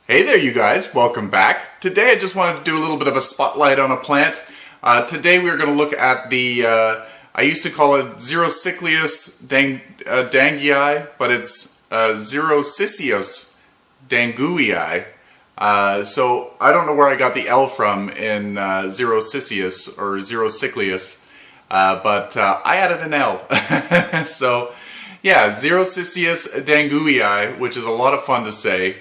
Hey there you guys, welcome back. Today I just wanted to do a little bit of a spotlight on a plant. Today we're going to look at the, I used to call it Xerosicyos danguyi, but it's Xerosicyos danguyi. So I don't know where I got the L from in Xerosicyos or Xerosicyos, but I added an L. So yeah, Xerosicyos danguyi, which is a lot of fun to say.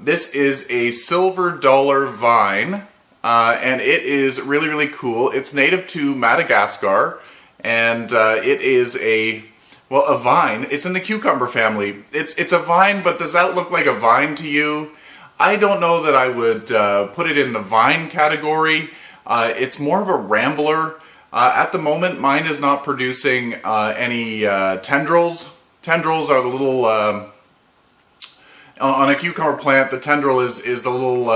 This is a silver dollar vine, and it is really cool. It's native to Madagascar, and it is a vine. It's in the cucumber family. It's a vine, but does that look like a vine to you? I don't know that I would put it in the vine category. It's more of a rambler. At the moment, mine is not producing any tendrils. Tendrils are the little... On a cucumber plant, the tendril is the little,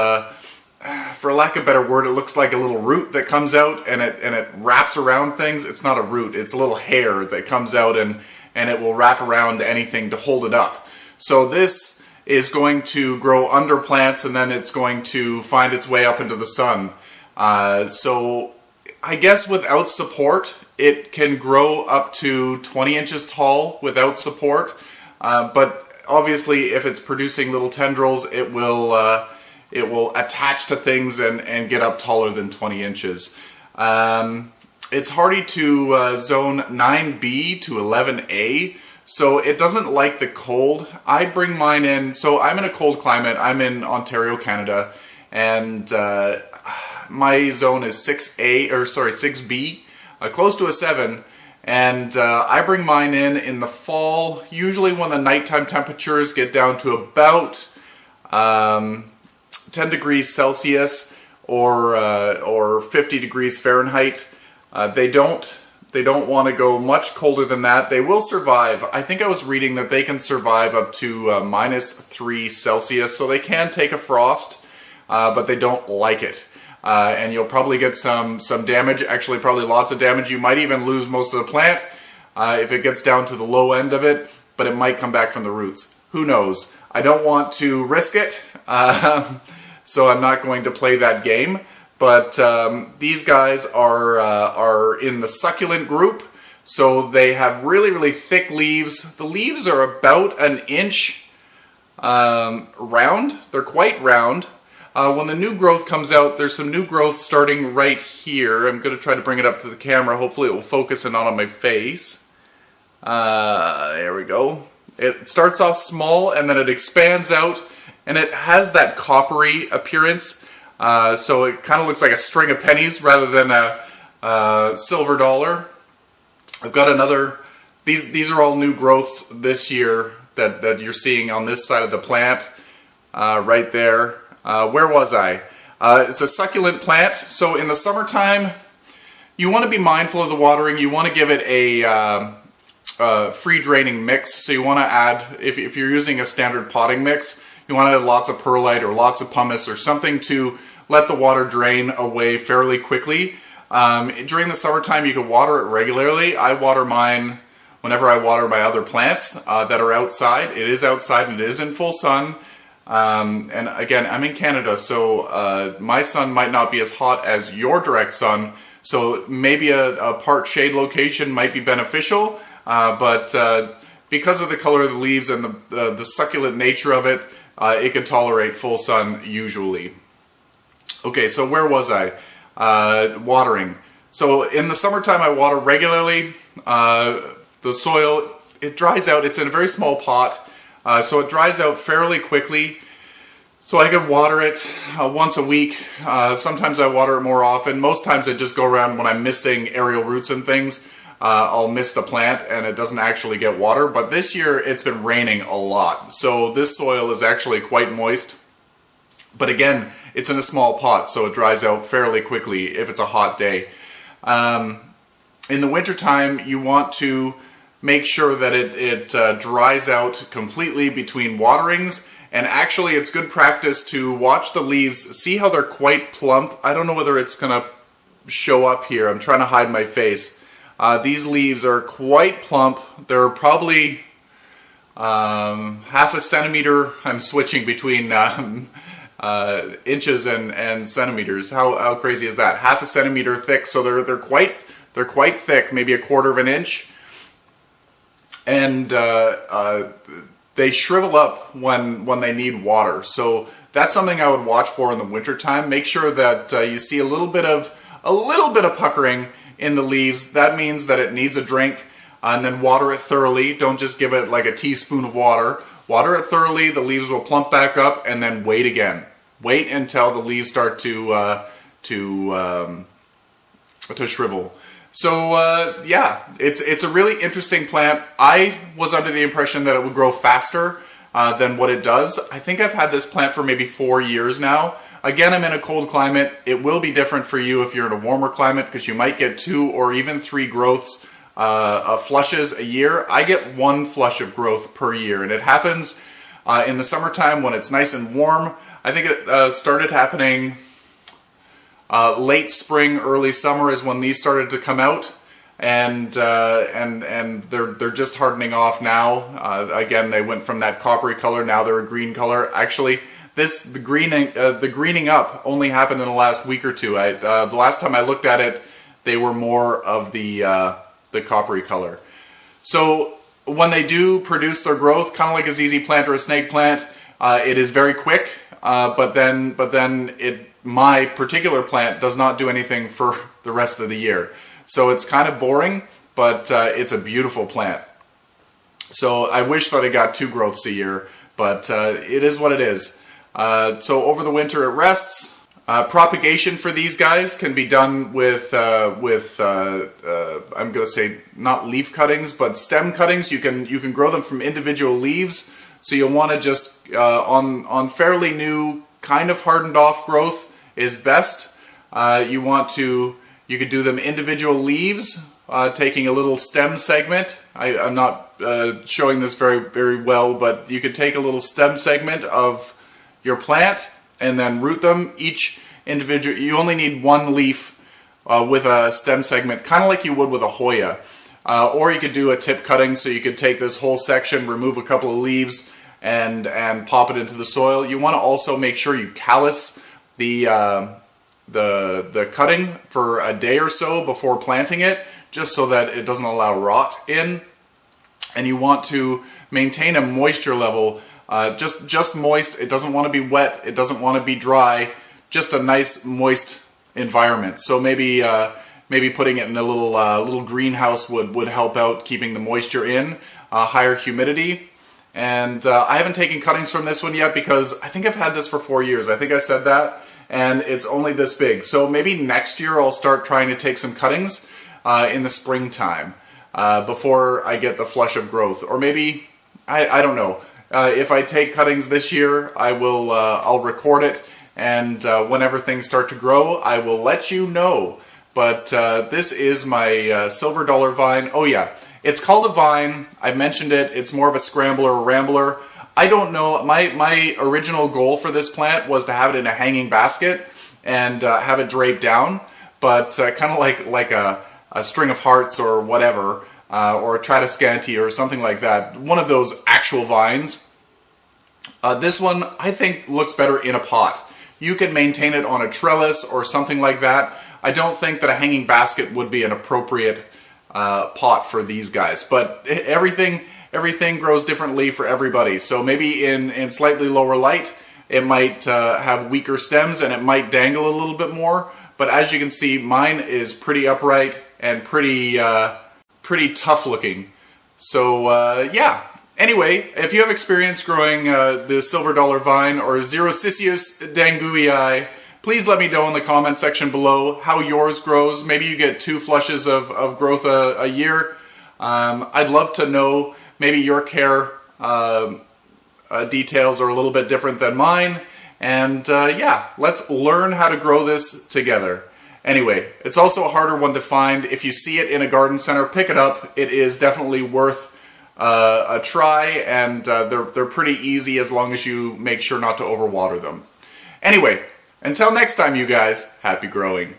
for lack of a better word, it looks like a little root that comes out and it wraps around things. It's not a root, it's a little hair that comes out and it will wrap around anything to hold it up. So this is going to grow under plants and then it's going to find its way up into the sun. So I guess without support, it can grow up to 20 inches tall without support, but obviously, if it's producing little tendrils, it will attach to things and get up taller than 20 inches. It's hardy to zone 9B to 11A, so it doesn't like the cold. I bring mine in, so I'm in a cold climate. I'm in Ontario, Canada, and my zone is 6B, close to a 7. And I bring mine in the fall, usually when the nighttime temperatures get down to about 10 degrees Celsius or 50 degrees Fahrenheit. They don't want to go much colder than that. They will survive. I think I was reading that they can survive up to -3 Celsius, so they can take a frost, but they don't like it. And you'll probably get some damage, actually probably lots of damage. You might even lose most of the plant if it gets down to the low end of it, but it might come back from the roots. Who knows? I don't want to risk it, so I'm not going to play that game. But these guys are in the succulent group, so they have really thick leaves. The leaves are about an inch round. They're quite round. When the new growth comes out, there's some new growth starting right here. I'm going to try to bring it up to the camera. Hopefully it will focus in on my face. There we go. It starts off small and then it expands out and it has that coppery appearance. So it kind of looks like a string of pennies rather than a silver dollar. I've got another... These are all new growths this year that you're seeing on this side of the plant. Right there. Where was I? It's a succulent plant, so in the summertime you want to be mindful of the watering. You want to give it a free draining mix, so you want to add, if you're using a standard potting mix, you want to add lots of perlite or lots of pumice or something to let the water drain away fairly quickly. During the summertime you can water it regularly. I water mine whenever I water my other plants that are outside. It is outside and it is in full sun. And again, I'm in Canada, so my sun might not be as hot as your direct sun, so maybe a part shade location might be beneficial, but because of the color of the leaves and the succulent nature of it, it can tolerate full sun usually. Okay, so where was I? Watering. So in the summertime I water regularly. The soil, it dries out. It's in a very small pot. So it dries out fairly quickly, so I can water it once a week. Sometimes I water it more often. Most times I just go around when I'm misting aerial roots and things. I'll mist the plant and it doesn't actually get water, but this year it's been raining a lot. So this soil is actually quite moist, but again, it's in a small pot, so it dries out fairly quickly if it's a hot day. In the wintertime, you want to make sure that it dries out completely between waterings, and actually it's good practice to watch the leaves, see how they're quite plump. I don't know whether it's going to show up here. I'm trying to hide my face. These leaves are quite plump. They're probably half a centimeter. I'm switching between inches and centimeters. How crazy is that? Half a centimeter thick, so they're quite thick, maybe a quarter of an inch, and they shrivel up when they need water. So that's something I would watch for in the winter time. Make sure that you see a little bit of puckering in the leaves. That means that it needs a drink, and then water it thoroughly. Don't just give it like a teaspoon of water. Water it thoroughly, the leaves will plump back up, and then wait again. Wait until the leaves start to shrivel. So yeah, it's a really interesting plant. I was under the impression that it would grow faster than what it does. I think I've had this plant for maybe 4 years now. Again, I'm in a cold climate. It will be different for you if you're in a warmer climate, because you might get 2 or even 3 growths of flushes a year. I get 1 flush of growth per year, and it happens in the summertime when it's nice and warm. I think it started happening late spring, early summer is when these started to come out, and they're just hardening off now. Again, they went from that coppery color, now they're a green color. Actually, the greening up only happened in the last week or two. The last time I looked at it, they were more of the coppery color. So when they do produce their growth, kind of like a ZZ plant or a snake plant, it is very quick. But then my particular plant does not do anything for the rest of the year. So it's kind of boring, but it's a beautiful plant. So I wish that I got 2 growths a year, but it is what it is. So over the winter it rests. Propagation for these guys can be done with I'm going to say not leaf cuttings, but stem cuttings. You can grow them from individual leaves. So you'll want to just on fairly new, kind of hardened off growth is best. You could do them individual leaves, taking a little stem segment. I'm not showing this very well, but you could take a little stem segment of your plant and then root them. Each individual, you only need 1 leaf with a stem segment, kind of like you would with a Hoya. Or you could do a tip cutting, so you could take this whole section, remove a couple of leaves, and pop it into the soil. You want to also make sure you callus the cutting for a day or so before planting it, just so that it doesn't allow rot in. And you want to maintain a moisture level, just moist. It doesn't want to be wet, it doesn't want to be dry, just a nice moist environment. So maybe putting it in a little greenhouse would help out keeping the moisture in, higher humidity. And I haven't taken cuttings from this one yet because I think I've had this for 4 years. I think I said that, and it's only this big. So maybe next year I'll start trying to take some cuttings in the springtime before I get the flush of growth. Or maybe, I don't know. If I take cuttings this year, I'll record it, and whenever things start to grow, I will let you know. But this is my silver dollar vine. Oh yeah, it's called a vine. I mentioned it. It's more of a scrambler or rambler. I don't know. My original goal for this plant was to have it in a hanging basket and have it draped down, but kind of like a string of hearts or whatever, or a tradescantia or something like that. One of those actual vines. This one I think looks better in a pot. You can maintain it on a trellis or something like that. I don't think that a hanging basket would be an appropriate pot for these guys, but everything grows differently for everybody. So maybe in slightly lower light, it might have weaker stems and it might dangle a little bit more. But as you can see, mine is pretty upright and pretty tough looking. So yeah. Anyway, if you have experience growing the silver dollar vine or Xerosicyos danguyi, please let me know in the comment section below how yours grows. Maybe you get 2 flushes of growth a year. I'd love to know. Maybe your care details are a little bit different than mine. And yeah, let's learn how to grow this together. Anyway, it's also a harder one to find. If you see it in a garden center, pick it up. It is definitely worth a try, and they're pretty easy as long as you make sure not to overwater them. Anyway, until next time, you guys, happy growing.